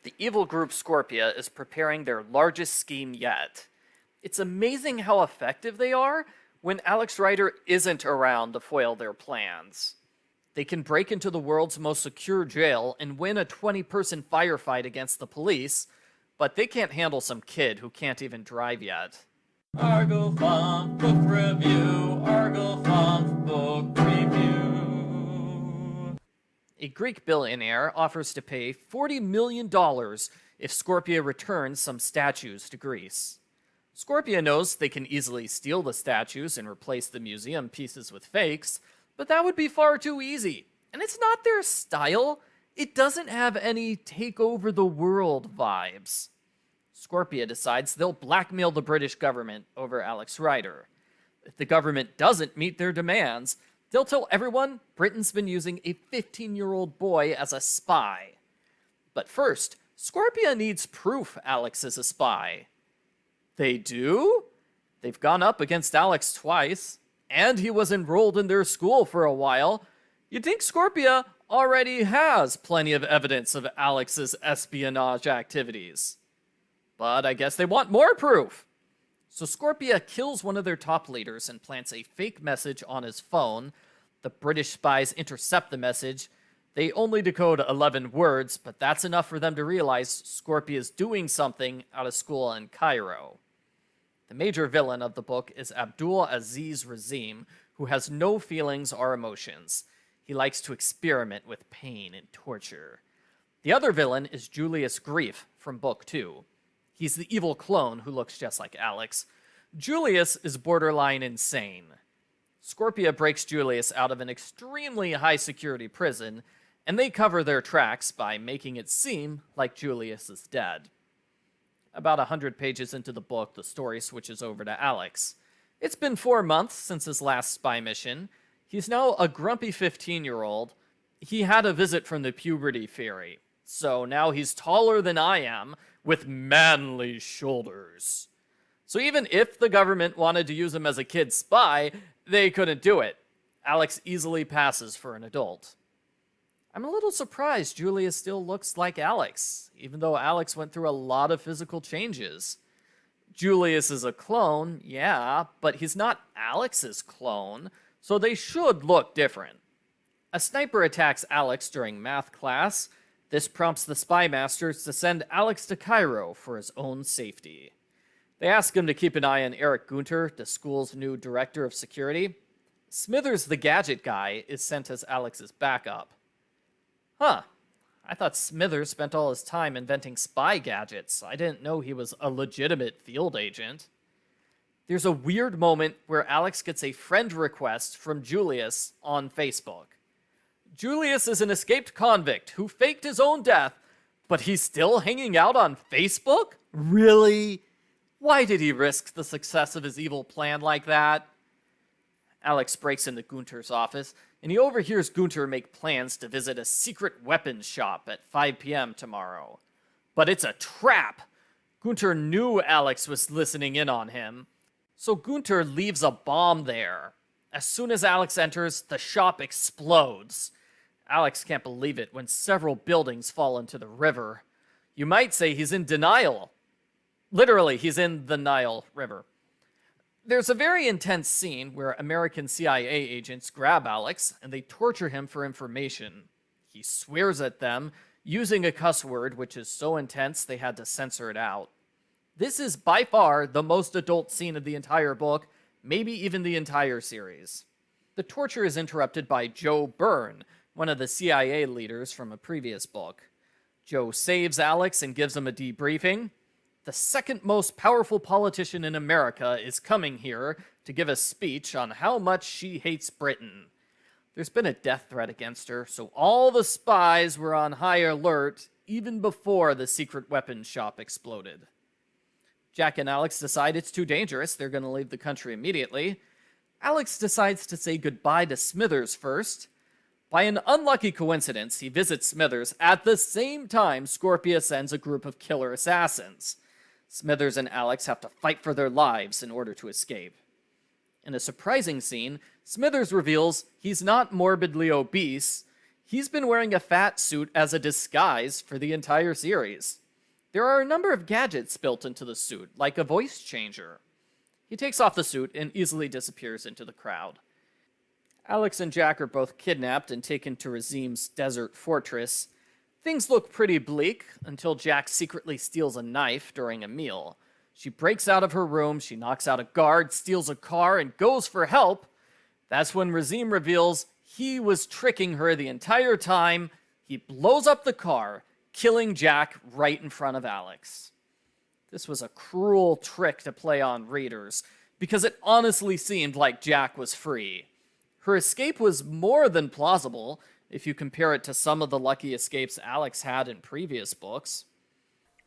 The evil group Scorpia is preparing their largest scheme yet. It's amazing how effective they are when Alex Rider isn't around to foil their plans. They can break into the world's most secure jail and win a 20-person firefight against the police, but they can't handle some kid who can't even drive yet. Argo Funk Book Review. Argo Funk Book Review. A Greek billionaire offers to pay $40 million if Scorpia returns some statues to Greece. Scorpia knows they can easily steal the statues and replace the museum pieces with fakes, but that would be far too easy. And it's not their style. It doesn't have any take over the world vibes. Scorpia decides they'll blackmail the British government over Alex Rider. If the government doesn't meet their demands, they'll tell everyone Britain's been using a 15-year-old boy as a spy. But first, Scorpia needs proof Alex is a spy. They do? They've gone up against Alex twice, and he was enrolled in their school for a while. You'd think Scorpia already has plenty of evidence of Alex's espionage activities. But I guess they want more proof. So Scorpia kills one of their top leaders and plants a fake message on his phone. The British spies intercept the message. They only decode 11 words, but that's enough for them to realize Scorpia is doing something out of school in Cairo. The major villain of the book is Abdul Aziz Razim, who has no feelings or emotions. He likes to experiment with pain and torture. The other villain is Julius Grief from Book 2. He's the evil clone who looks just like Alex. Julius is borderline insane. Scorpia breaks Julius out of an extremely high-security prison, and they cover their tracks by making it seem like Julius is dead. About 100 pages into the book, the story switches over to Alex. It's been 4 months since his last spy mission. He's now a grumpy 15-year-old. He had a visit from the puberty fairy, so now he's taller than I am, with manly shoulders. So even if the government wanted to use him as a kid spy, they couldn't do it. Alex easily passes for an adult. I'm a little surprised Julius still looks like Alex, even though Alex went through a lot of physical changes. Julius is a clone, yeah, but he's not Alex's clone, so they should look different. A sniper attacks Alex during math class. This prompts the spy masters to send Alex to Cairo for his own safety. They ask him to keep an eye on Eric Gunter, the school's new director of security. Smithers, the gadget guy, is sent as Alex's backup. Huh, I thought Smithers spent all his time inventing spy gadgets. I didn't know he was a legitimate field agent. There's a weird moment where Alex gets a friend request from Julius on Facebook. Julius is an escaped convict who faked his own death, but he's still hanging out on Facebook? Really? Why did he risk the success of his evil plan like that? Alex breaks into Gunter's office, and he overhears Gunter make plans to visit a secret weapons shop at 5 p.m. tomorrow. But it's a trap! Gunter knew Alex was listening in on him, so Gunter leaves a bomb there. As soon as Alex enters, the shop explodes. Alex can't believe it when several buildings fall into the river. You might say he's in denial. Literally, he's in the Nile River. There's a very intense scene where American CIA agents grab Alex and they torture him for information. He swears at them, using a cuss word which is so intense they had to censor it out. This is by far the most adult scene of the entire book, maybe even the entire series. The torture is interrupted by Joe Byrne, one of the CIA leaders from a previous book. Joe saves Alex and gives him a debriefing. The second most powerful politician in America is coming here to give a speech on how much she hates Britain. There's been a death threat against her, so all the spies were on high alert even before the secret weapons shop exploded. Jack and Alex decide it's too dangerous. They're going to leave the country immediately. Alex decides to say goodbye to Smithers first. By an unlucky coincidence, he visits Smithers at the same time Scorpia sends a group of killer assassins. Smithers and Alex have to fight for their lives in order to escape. In a surprising scene, Smithers reveals he's not morbidly obese. He's been wearing a fat suit as a disguise for the entire series. There are a number of gadgets built into the suit, like a voice changer. He takes off the suit and easily disappears into the crowd. Alex and Jack are both kidnapped and taken to Razim's desert fortress. Things look pretty bleak until Jack secretly steals a knife during a meal. She breaks out of her room, she knocks out a guard, steals a car, and goes for help. That's when Razim reveals he was tricking her the entire time. He blows up the car, killing Jack right in front of Alex. This was a cruel trick to play on readers, because it honestly seemed like Jack was free. Her escape was more than plausible, if you compare it to some of the lucky escapes Alex had in previous books.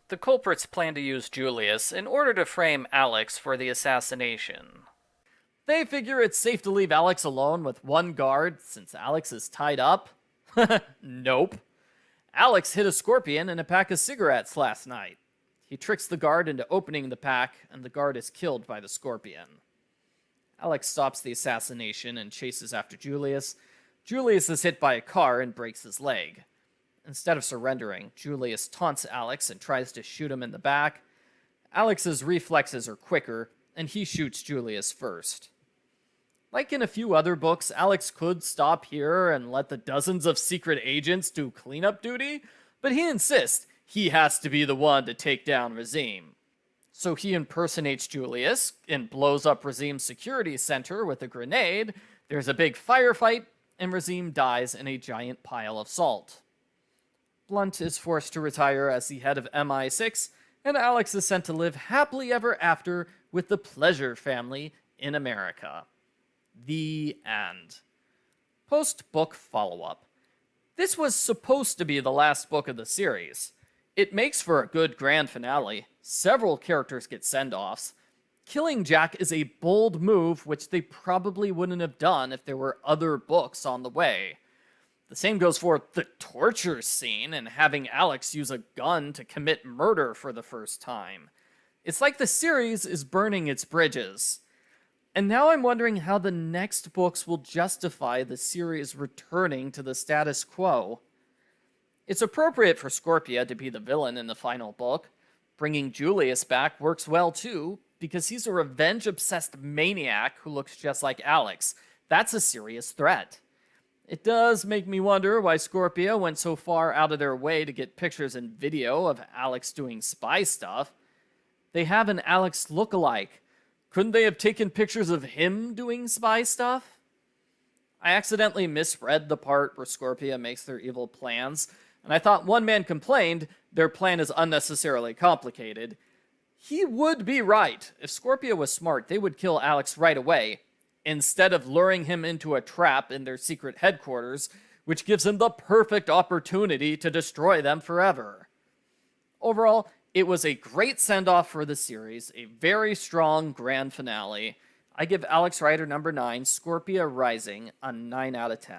The culprits plan to use Julius in order to frame Alex for the assassination. They figure it's safe to leave Alex alone with one guard since Alex is tied up. Nope. Alex hid a scorpion in a pack of cigarettes last night. He tricks the guard into opening the pack, and the guard is killed by the scorpion. Alex stops the assassination and chases after Julius. Julius is hit by a car and breaks his leg. Instead of surrendering, Julius taunts Alex and tries to shoot him in the back. Alex's reflexes are quicker, and he shoots Julius first. Like in a few other books, Alex could stop here and let the dozens of secret agents do cleanup duty, but he insists he has to be the one to take down Razim. So he impersonates Julius and blows up Razim's security center with a grenade. There's a big firefight, and Razim dies in a giant pile of salt. Blunt is forced to retire as the head of MI6, and Alex is sent to live happily ever after with the Pleasure family in America. The end. Post-book follow-up. This was supposed to be the last book of the series. It makes for a good grand finale. Several characters get send-offs. Killing Jack is a bold move which they probably wouldn't have done if there were other books on the way. The same goes for the torture scene and having Alex use a gun to commit murder for the first time. It's like the series is burning its bridges. And now I'm wondering how the next books will justify the series returning to the status quo. It's appropriate for Scorpia to be the villain in the final book. Bringing Julius back works well too, because he's a revenge-obsessed maniac who looks just like Alex. That's a serious threat. It does make me wonder why Scorpia went so far out of their way to get pictures and video of Alex doing spy stuff. They have an Alex look-alike. Couldn't they have taken pictures of him doing spy stuff? I accidentally misread the part where Scorpia makes their evil plans, and I thought one man complained their plan is unnecessarily complicated. He would be right. If Scorpia was smart, they would kill Alex right away, instead of luring him into a trap in their secret headquarters, which gives him the perfect opportunity to destroy them forever. Overall, it was a great send-off for the series, a very strong grand finale. I give Alex Rider number 9, Scorpia Rising, a 9 out of 10.